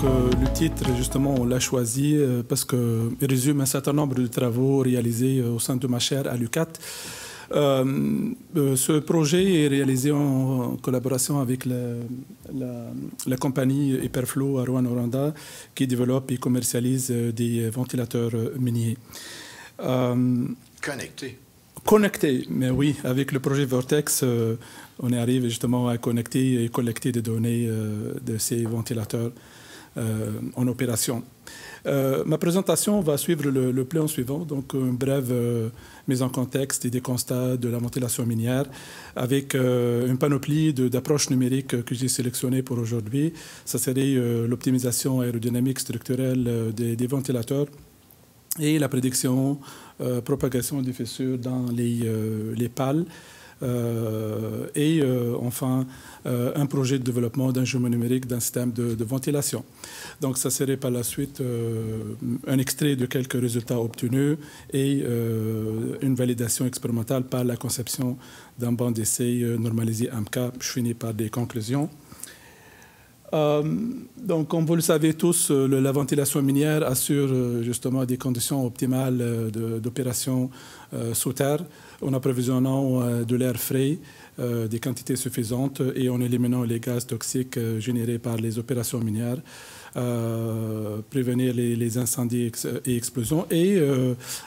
le titre, justement, on l'a choisi parce qu'il résume un certain nombre de travaux réalisés au sein de ma chaire à l'UQAT. Ce projet est réalisé en collaboration avec la compagnie Hyperflow à Rouen-Noranda qui développe et commercialise des ventilateurs miniers. Connectés, mais oui, avec le projet Vortex, on arrive justement à connecter et collecter des données de ces ventilateurs en opération. Ma présentation va suivre le plan suivant, donc une brève mise en contexte et des constats de la ventilation minière avec une panoplie d'approches numériques que j'ai sélectionnées pour aujourd'hui. Ça serait l'optimisation aérodynamique structurelle des ventilateurs et la prédiction, propagation des fissures dans les pales. Enfin, un projet de développement d'un jumeau numérique d'un système de ventilation. Donc, ça serait par la suite un extrait de quelques résultats obtenus et une validation expérimentale par la conception d'un banc d'essai normalisé AMCA. Je finis par des conclusions. Donc, comme vous le savez tous, la ventilation minière assure justement des conditions optimales d'opération sous terre, en approvisionnant de l'air frais, des quantités suffisantes et en éliminant les gaz toxiques générés par les opérations minières, prévenir les incendies et explosions et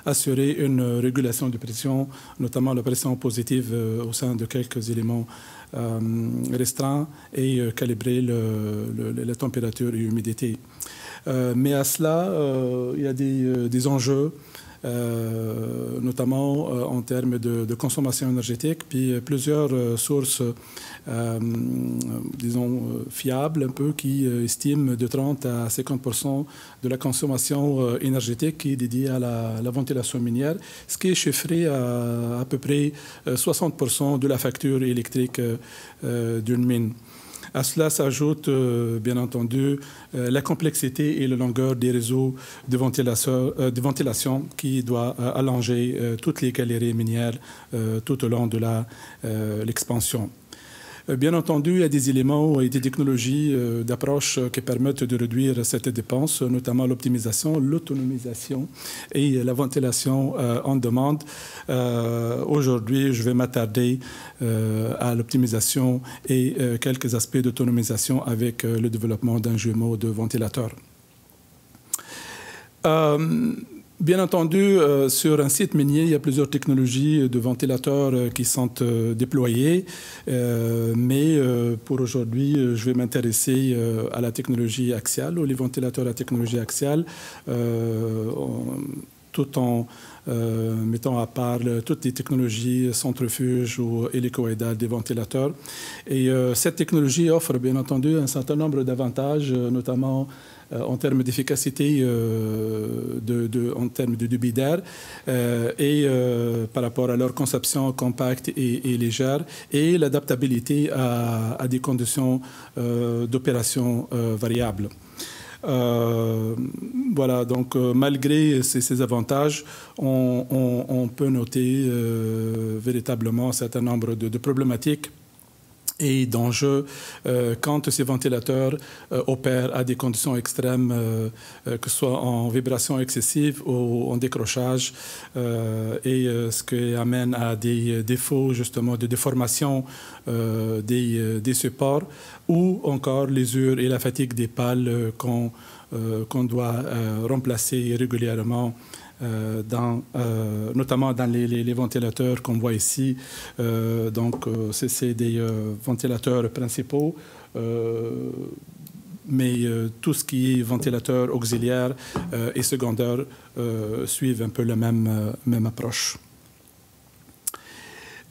assurer une régulation de pression, notamment la pression positive au sein de quelques éléments restreints et calibrer la température et l'humidité. Mais à cela, il y a des enjeux, notamment en termes de consommation énergétique, puis plusieurs sources, disons, fiables, un peu, qui estiment de 30 à 50% de la consommation énergétique qui est dédiée à la ventilation minière, ce qui est chiffré à peu près 60% de la facture électrique d'une mine. À cela s'ajoute, bien entendu, la complexité et la longueur des réseaux de ventilation qui doit allonger toutes les galeries minières tout au long de l'expansion. Bien entendu, il y a des éléments et des technologies d'approche qui permettent de réduire cette dépense, notamment l'optimisation, l'autonomisation et la ventilation en demande. Aujourd'hui, je vais m'attarder à l'optimisation et quelques aspects d'autonomisation avec le développement d'un jumeau de ventilateur. Bien entendu, sur un site minier, il y a plusieurs technologies de ventilateurs qui sont déployées, mais pour aujourd'hui, je vais m'intéresser à la technologie axiale, ou les ventilateurs à technologie axiale, tout en mettant à part toutes les technologies centrifuges ou hélicoïdales des ventilateurs. Et cette technologie offre bien entendu un certain nombre d'avantages, notamment en termes d'efficacité, en termes de débit d'air et par rapport à leur conception compacte et légère et l'adaptabilité à des conditions d'opération variables. Voilà, donc malgré ces avantages, on peut noter véritablement un certain nombre de problématiques et d'enjeux quand ces ventilateurs opèrent à des conditions extrêmes, que ce soit en vibration excessive ou en décrochage, et ce qui amène à des défauts justement de déformation des supports ou encore l'usure et la fatigue des pales qu'on doit remplacer régulièrement. Notamment dans les ventilateurs qu'on voit ici. Donc, c'est des ventilateurs principaux, mais tout ce qui est ventilateur auxiliaire et secondaire suivent un peu la même approche.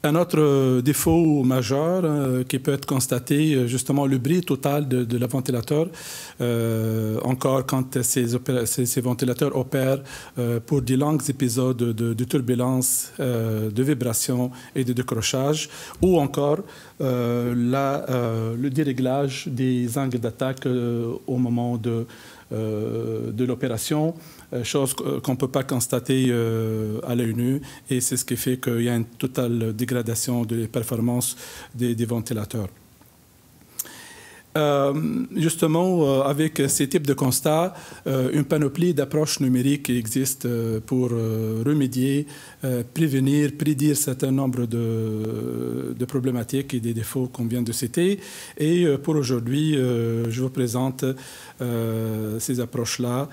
Un autre défaut majeur qui peut être constaté, justement, le bris total de la ventilateur, encore quand ces ventilateurs opèrent pour des longs épisodes de turbulence, de vibration et de décrochage, ou encore le déréglage des angles d'attaque au moment de l'opération, chose qu'on ne peut pas constater à l'œil nu, et c'est ce qui fait qu'il y a une totale dégradation des performances des ventilateurs. Justement, avec ces types de constats, une panoplie d'approches numériques existe pour remédier, prévenir, prédire un certain nombre de problématiques et des défauts qu'on vient de citer. Et pour aujourd'hui, je vous présente ces approches-là,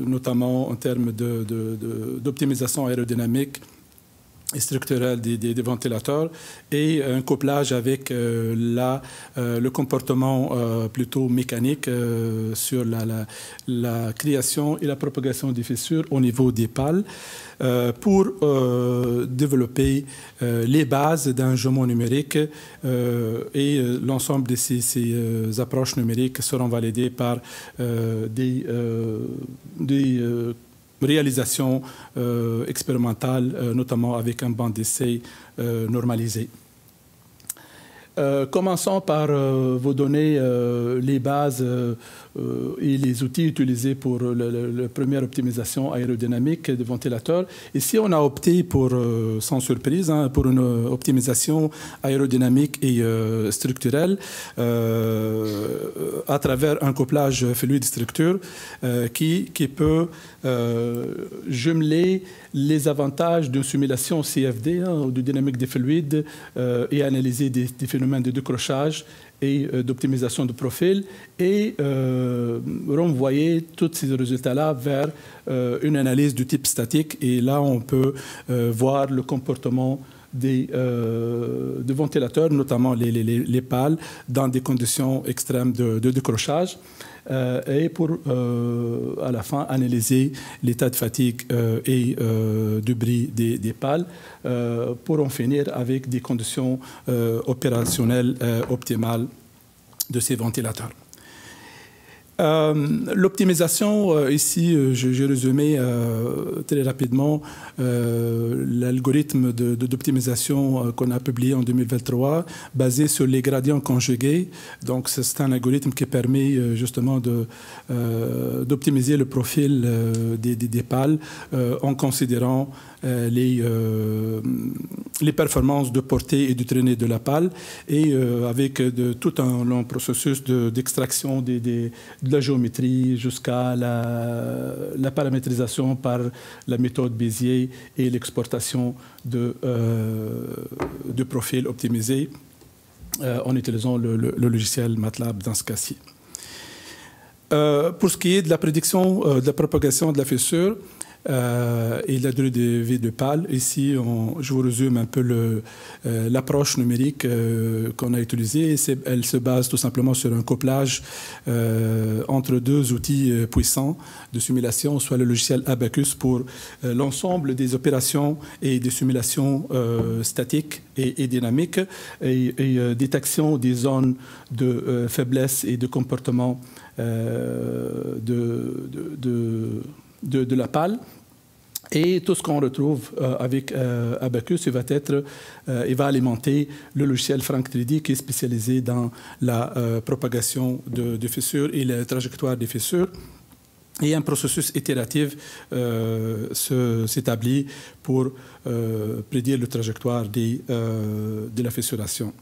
notamment en termes d'optimisation aérodynamique et structurelle des ventilateurs et un couplage avec le comportement plutôt mécanique sur la création et la propagation des fissures au niveau des pales pour développer les bases d'un jugement numérique et l'ensemble de ces approches numériques seront validées par des réalisation expérimentale, notamment avec un banc d'essai normalisé. Commençons par vous donner les bases et les outils utilisés pour la première optimisation aérodynamique des ventilateurs. Ici, on a opté pour, sans surprise, pour une optimisation aérodynamique et structurelle à travers un couplage fluide-structure qui peut jumeler les avantages d'une simulation CFD, ou de dynamique des fluides, et analyser des phénomènes de décrochage et d'optimisation de profil et renvoyer tous ces résultats-là vers une analyse du type statique. Et là, on peut voir le comportement des ventilateurs, notamment les pales, dans des conditions extrêmes de décrochage. Et pour, à la fin, analyser l'état de fatigue et du bris des pales pour en finir avec des conditions opérationnelles optimales de ces ventilateurs. L'optimisation, ici, j'ai résumé très rapidement l'algorithme d'optimisation qu'on a publié en 2023, basé sur les gradients conjugués. Donc, c'est un algorithme qui permet justement d'optimiser le profil des pales en considérant les performances de portée et de traînée de la pale et avec tout un long processus d'extraction de la géométrie jusqu'à la paramétrisation par la méthode Bézier et l'exportation de profils optimisés en utilisant le logiciel MATLAB dans ce cas-ci. Pour ce qui est de la prédiction de la propagation de la fissure, et la durée de vie de pale. Ici, je vous résume un peu l'approche numérique qu'on a utilisée. Elle se base tout simplement sur un couplage entre deux outils puissants de simulation, soit le logiciel Abacus pour l'ensemble des opérations et des simulations statiques et dynamiques et détection des zones de faiblesse et de comportement de la pale. Et tout ce qu'on retrouve avec Abacus, il va alimenter le logiciel Frank 3D qui est spécialisé dans la propagation de fissures et la trajectoire des fissures. Et un processus itératif s'établit pour prédire la trajectoire de la fissuration.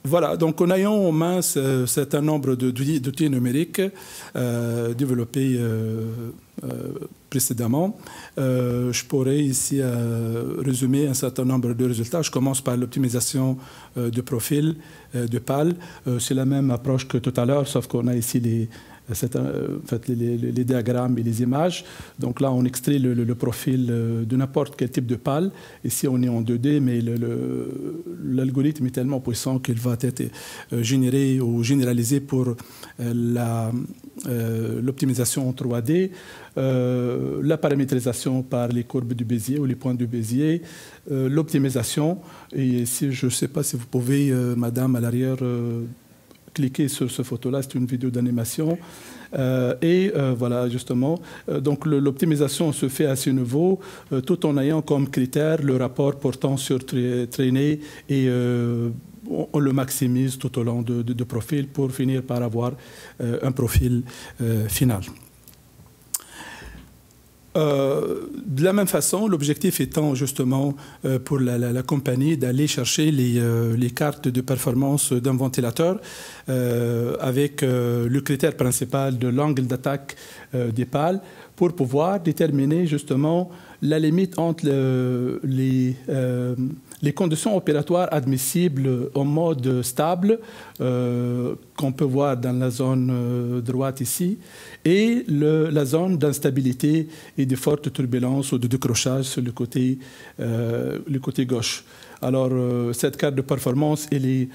Voilà, donc en ayant en main un certain nombre d'outils numériques développés précédemment, je pourrais ici résumer un certain nombre de résultats. Je commence par l'optimisation de profil de pale. C'est la même approche que tout à l'heure, sauf qu'on a ici les diagrammes et les images. Donc là, on extrait le profil de n'importe quel type de pale. Ici, on est en 2D, mais l'algorithme est tellement puissant qu'il va être généré ou généralisé pour l'optimisation en 3D, la paramétrisation par les courbes du Bézier ou les points du Bézier, l'optimisation. Et ici, je ne sais pas si vous pouvez, madame, à l'arrière, cliquez sur cette photo-là, c'est une vidéo d'animation. Voilà, justement, donc l'optimisation se fait à ce niveau, tout en ayant comme critère le rapport portant sur traînée et on le maximise tout au long de profil pour finir par avoir un profil final. De la même façon, l'objectif étant justement pour la compagnie d'aller chercher les cartes de performance d'un ventilateur avec le critère principal de l'angle d'attaque des pales pour pouvoir déterminer justement la limite entre les conditions opératoires admissibles en mode stable qu'on peut voir dans la zone droite ici et la zone d'instabilité et de forte turbulence ou de décrochage sur le côté gauche. Alors, cette carte de performance, elle est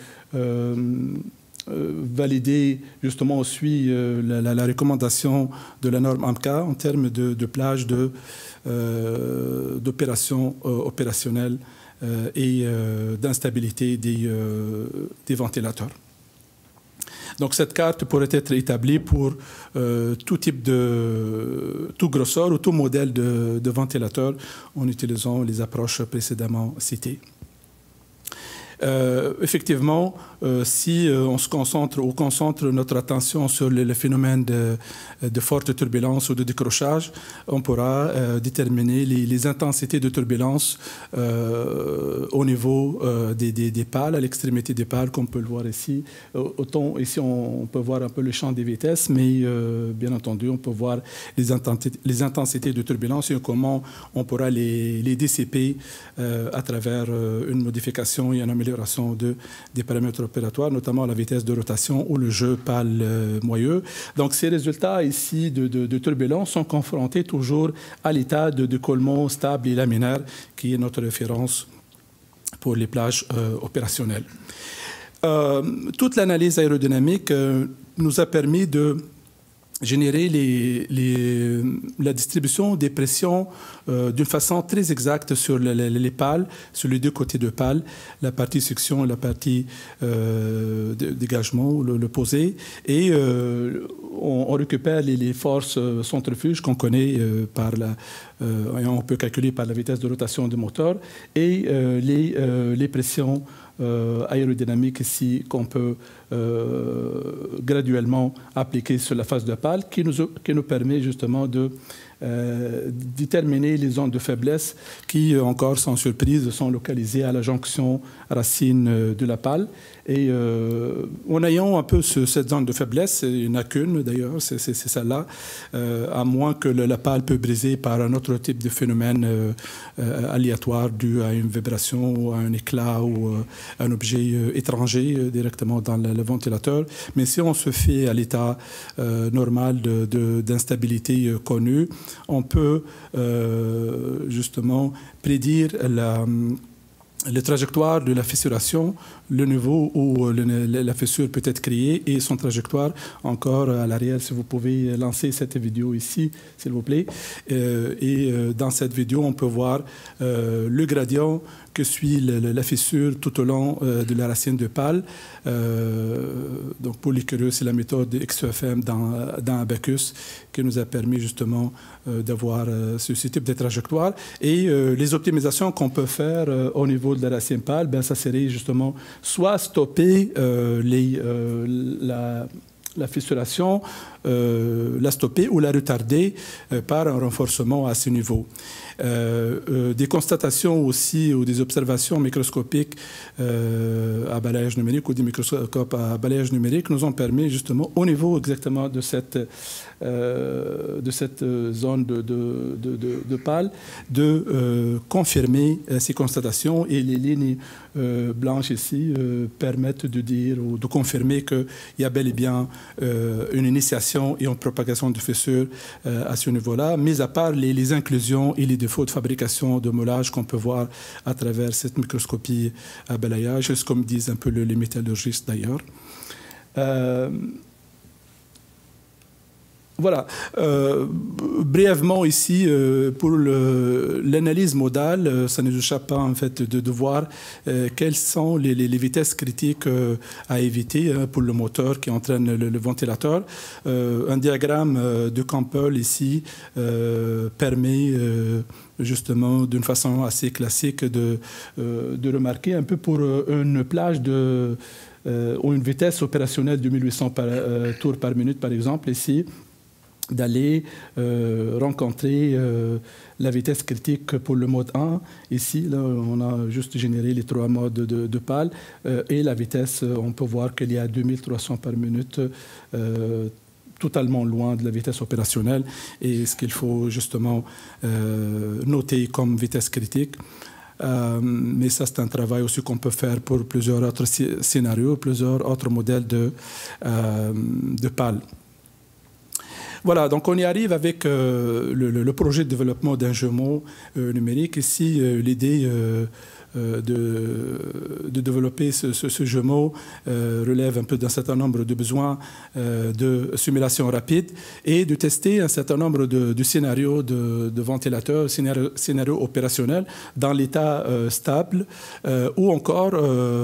validée, justement, on suit la recommandation de la norme AMCA en termes de plage d'opérations opérationnelles et d'instabilité des ventilateurs. Donc cette carte pourrait être établie pour tout type tout grosseur ou tout modèle de ventilateur en utilisant les approches précédemment citées. Effectivement, si on se concentre ou concentre notre attention sur le phénomène de forte turbulence ou de décrochage, on pourra déterminer les intensités de turbulence au niveau des pales, à l'extrémité des pales, comme on peut le voir ici. Autant ici, on peut voir un peu le champ des vitesses, mais bien entendu, on peut voir les intensités de turbulence et comment on pourra les dissiper à travers une modification et une amélioration des paramètres opératoires, notamment la vitesse de rotation ou le jeu pale-moyeu. Donc, ces résultats ici de turbulence sont confrontés toujours à l'état de collement stable et laminaire, qui est notre référence pour les plages opérationnelles. Toute l'analyse aérodynamique nous a permis de générer la distribution des pressions d'une façon très exacte sur les pales, sur les deux côtés de pales, la partie succion et la partie dégagement, ou le posé. Et on récupère les forces centrifuges qu'on connaît et on peut calculer par la vitesse de rotation du moteur et les pressions aérodynamique ici qu'on peut graduellement appliquer sur la face de pale qui nous permet justement de déterminer les zones de faiblesse qui, encore sans surprise, sont localisées à la jonction racine de la pale. Et en ayant un peu cette zone de faiblesse, il n'y en a qu'une d'ailleurs, c'est celle-là, à moins que la pale peut briser par un autre type de phénomène aléatoire dû à une vibration ou à un éclat ou un objet étranger directement dans le ventilateur. Mais si on se fait à l'état normal d'instabilité connue, on peut justement prédire la trajectoire de la fissuration, le niveau où la fissure peut être créée et son trajectoire encore à l'arrière. Si vous pouvez lancer cette vidéo ici, s'il vous plaît. Et dans cette vidéo, on peut voir le gradient que suit la fissure tout au long de la racine de pale. Donc pour les curieux, c'est la méthode XEFM dans Abacus qui nous a permis justement d'avoir ce type de trajectoire. Et les optimisations qu'on peut faire au niveau de la racine pale, ben, ça serait justement soit stopper la fissuration, la stopper ou la retarder par un renforcement à ce niveau. Des constatations aussi ou des observations microscopiques à balayage numérique ou des microscopes à balayage numérique nous ont permis justement au niveau exactement de cette zone de pale de confirmer ces constatations et les lignes blanches ici permettent de dire ou de confirmer qu'il y a bel et bien une initiation et une propagation de fissures à ce niveau-là, mis à part les inclusions et les défauts de fabrication, de moulage qu'on peut voir à travers cette microscopie à balayage, comme disent un peu les métallurgistes d'ailleurs. Voilà. Brièvement ici, pour l'analyse modale, ça ne nous échappe pas en fait de voir quelles sont les vitesses critiques à éviter pour le moteur qui entraîne le ventilateur. Un diagramme de Campbell ici permet justement d'une façon assez classique de remarquer un peu pour une plage ou une vitesse opérationnelle de 1800 tours par minute par exemple ici. d'aller rencontrer la vitesse critique pour le mode 1. Ici, là, on a juste généré les 3 modes de PAL et la vitesse, on peut voir qu'il y a 2300 par minute, totalement loin de la vitesse opérationnelle et ce qu'il faut justement noter comme vitesse critique. Mais ça, c'est un travail aussi qu'on peut faire pour plusieurs autres scénarios, plusieurs autres modèles de PAL. Voilà, donc on y arrive avec le projet de développement d'un jumeau numérique. Ici, l'idée de développer ce jumeau relève un peu d'un certain nombre de besoins de simulation rapide et de tester un certain nombre de scénarios de ventilateurs, scénarios opérationnels dans l'état stable ou encore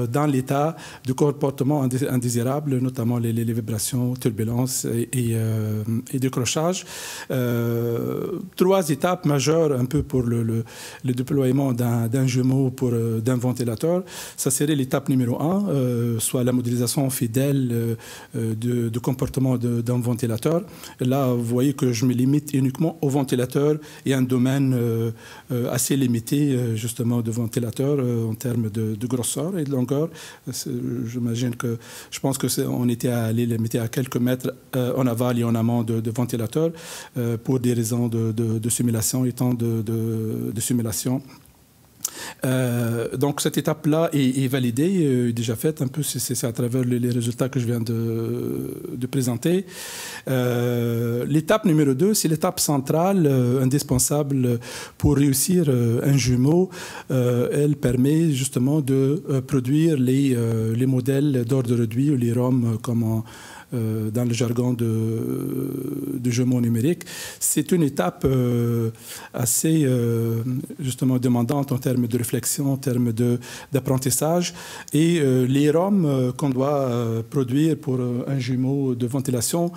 dans l'état de comportement indésirable, notamment les vibrations, turbulences et décrochage. 3 étapes majeures un peu pour le déploiement d'un jumeau d'un ventilateur. Ça serait l'étape numéro 1, soit la modélisation fidèle de comportement d'un ventilateur. Là, vous voyez que je me limite uniquement au ventilateur et un domaine assez limité, justement, de ventilateur en termes de grosseur et de longueur. J'imagine que, je pense qu'on était allé limiter à quelques mètres en aval et en amont de ventilateur pour des raisons de simulation et temps de simulation. Donc cette étape-là est validée, déjà faite, un peu c'est à travers les résultats que je viens de présenter. L'étape numéro 2, c'est l'étape centrale, indispensable pour réussir un jumeau. Elle permet justement de produire les modèles d'ordre réduit, ou les ROM, comme dans le jargon de jumeaux numériques. C'est une étape assez justement demandante en termes de réflexion, en termes d'apprentissage. Et les ROM qu'on doit produire pour un jumeau de ventilation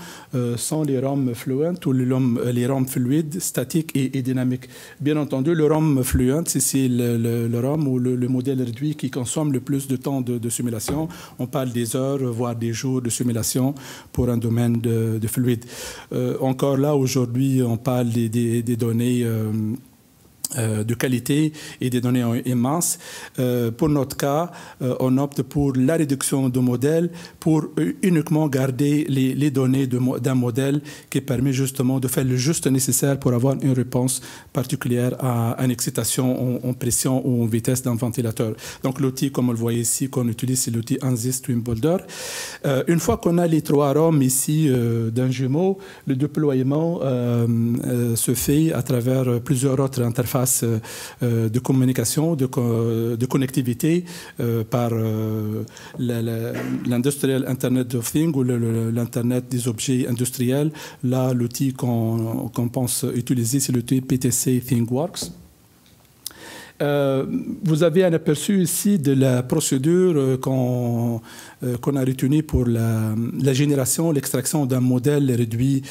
sont les ROM fluents ou les ROM fluides, statiques et dynamiques. Bien entendu, le ROM fluent, c'est le ROM ou le modèle réduit qui consomme le plus de temps de simulation. On parle des heures, voire des jours de simulation pour un domaine de fluide. Encore là, aujourd'hui, on parle des données de qualité et des données immenses. Pour notre cas, on opte pour la réduction de modèles pour uniquement garder les données d'un modèle qui permet justement de faire le juste nécessaire pour avoir une réponse particulière à une excitation en pression ou en vitesse d'un ventilateur. Donc l'outil, comme vous le voyez ici, qu'on utilise, c'est l'outil ANSYS TwinBolder. Une fois qu'on a les 3 ROM ici d'un jumeau, le déploiement se fait à travers plusieurs autres interfaces de communication, de connectivité par l'Industrial Internet of Things ou l'Internet des objets industriels. Là, l'outil qu'on pense utiliser, c'est l'outil PTC ThingWorks. Vous avez un aperçu ici de la procédure qu'on a retenue pour la génération, l'extraction d'un modèle réduit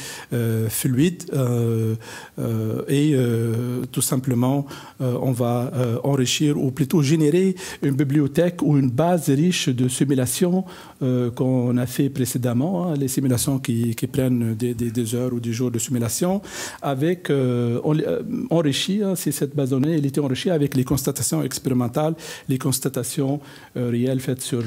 fluide. Tout simplement, on va enrichir ou plutôt générer une bibliothèque ou une base riche de simulations qu'on a fait précédemment, hein, les simulations qui prennent des heures ou des jours de simulation, avec enrichi, hein, c'est cette base de données, elle était enrichie avec les constatations expérimentales, les constatations réelles faites sur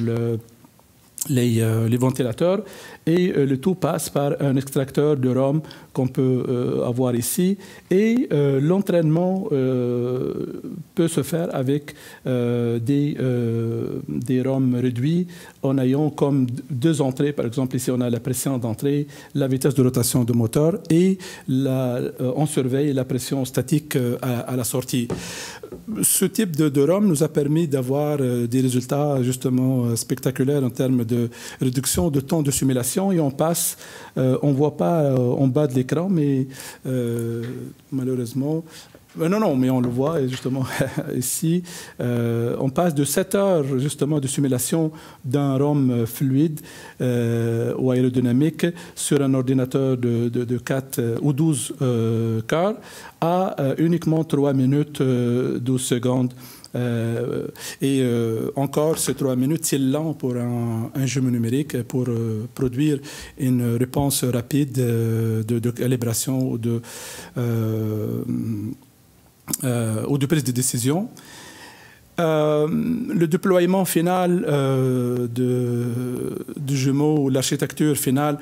les ventilateurs, et le tout passe par un extracteur de ROM qu'on peut avoir ici, et l'entraînement peut se faire avec des ROM réduits en ayant comme 2 entrées. Par exemple, ici on a la pression d'entrée, la vitesse de rotation du moteur, et on surveille la pression statique à la sortie. Ce type de ROM nous a permis d'avoir des résultats justement spectaculaires en termes de réduction de temps de simulation, et on passe, on ne voit pas en bas de l'écran, mais malheureusement, non, mais on le voit justement ici, on passe de 7 heures justement de simulation d'un ROM fluide ou aérodynamique sur un ordinateur de 4 ou 12 cœurs à uniquement 3 minutes 12 secondes Encore, ces 3 minutes, c'est lent pour un jumeau numérique pour produire une réponse rapide de calibration ou de prise de décision. Le déploiement final du jumeau, l'architecture finale,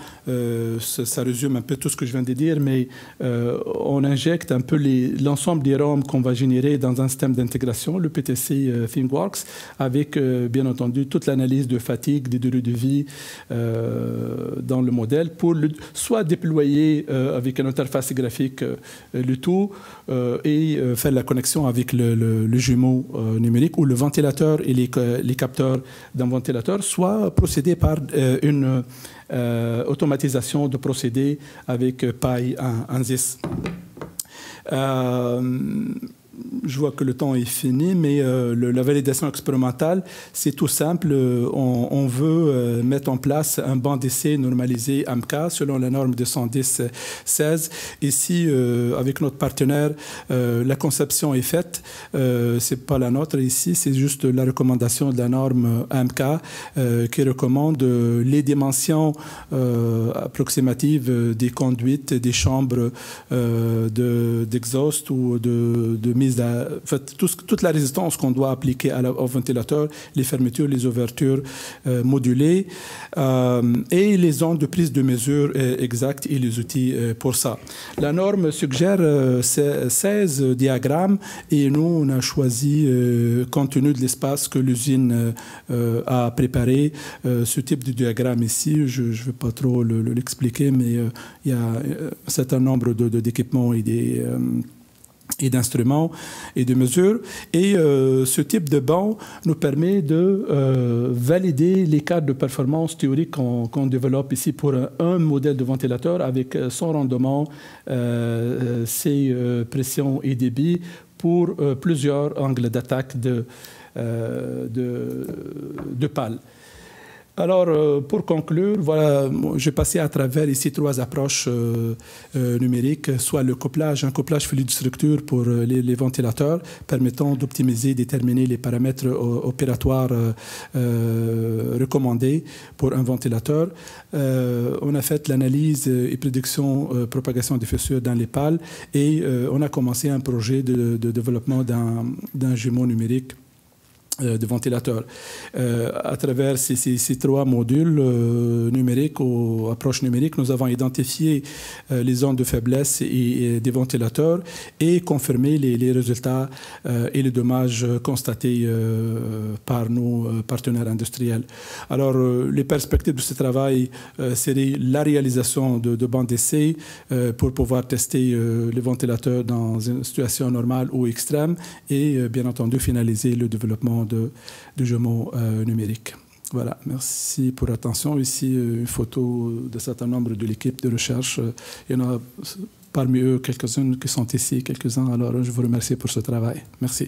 ça résume un peu tout ce que je viens de dire, mais on injecte un peu l'ensemble des ROM qu'on va générer dans un système d'intégration, le PTC ThinkWorks, avec bien entendu toute l'analyse de fatigue, des durées de vie dans le modèle, pour soit déployer avec une interface graphique le tout et faire la connexion avec le jumeau numérique, où le ventilateur et les capteurs d'un ventilateur, soit procéder par une automatisation de procédés avec PI ANSYS. Je vois que le temps est fini, mais la validation expérimentale, c'est tout simple. On veut mettre en place un banc d'essai normalisé AMCA selon la norme 210-16. Ici, avec notre partenaire, la conception est faite. C'est pas la nôtre ici, c'est juste la recommandation de la norme AMCA qui recommande les dimensions approximatives des conduites, des chambres d'exhaust ou de mise toute la résistance qu'on doit appliquer au ventilateur, les fermetures, les ouvertures modulées et les zones de prise de mesure exactes et les outils pour ça. La norme suggère 16 diagrammes et nous, on a choisi, compte tenu de l'espace que l'usine a préparé, ce type de diagramme ici. Je ne vais pas trop l'expliquer, mais il y a un certain nombre d'équipements et d'instruments et de mesures. Et ce type de banc nous permet de valider les cadres de performance théorique qu'on développe ici pour un modèle de ventilateur avec son rendement, ses pressions et débits pour plusieurs angles d'attaque de pales. Alors, pour conclure, voilà, j'ai passé à travers ici 3 approches numériques, soit un couplage fluide-structure pour les ventilateurs, permettant d'optimiser, déterminer les paramètres opératoires recommandés pour un ventilateur. On a fait l'analyse et prédiction propagation des fissures dans les pales et on a commencé un projet de développement d'un jumeau numérique de ventilateurs. À travers ces 3 modules numériques ou approches numériques, nous avons identifié les zones de faiblesse et des ventilateurs et confirmé les résultats et les dommages constatés par nos partenaires industriels. Alors, les perspectives de ce travail seraient la réalisation de bancs d'essai pour pouvoir tester les ventilateurs dans une situation normale ou extrême et, bien entendu, finaliser le développement de jumeaux numériques. Voilà, merci pour l'attention. Ici, une photo d'un certain nombre de l'équipe de recherche. Il y en a parmi eux quelques-unes qui sont ici, quelques-uns. Alors, je vous remercie pour ce travail. Merci.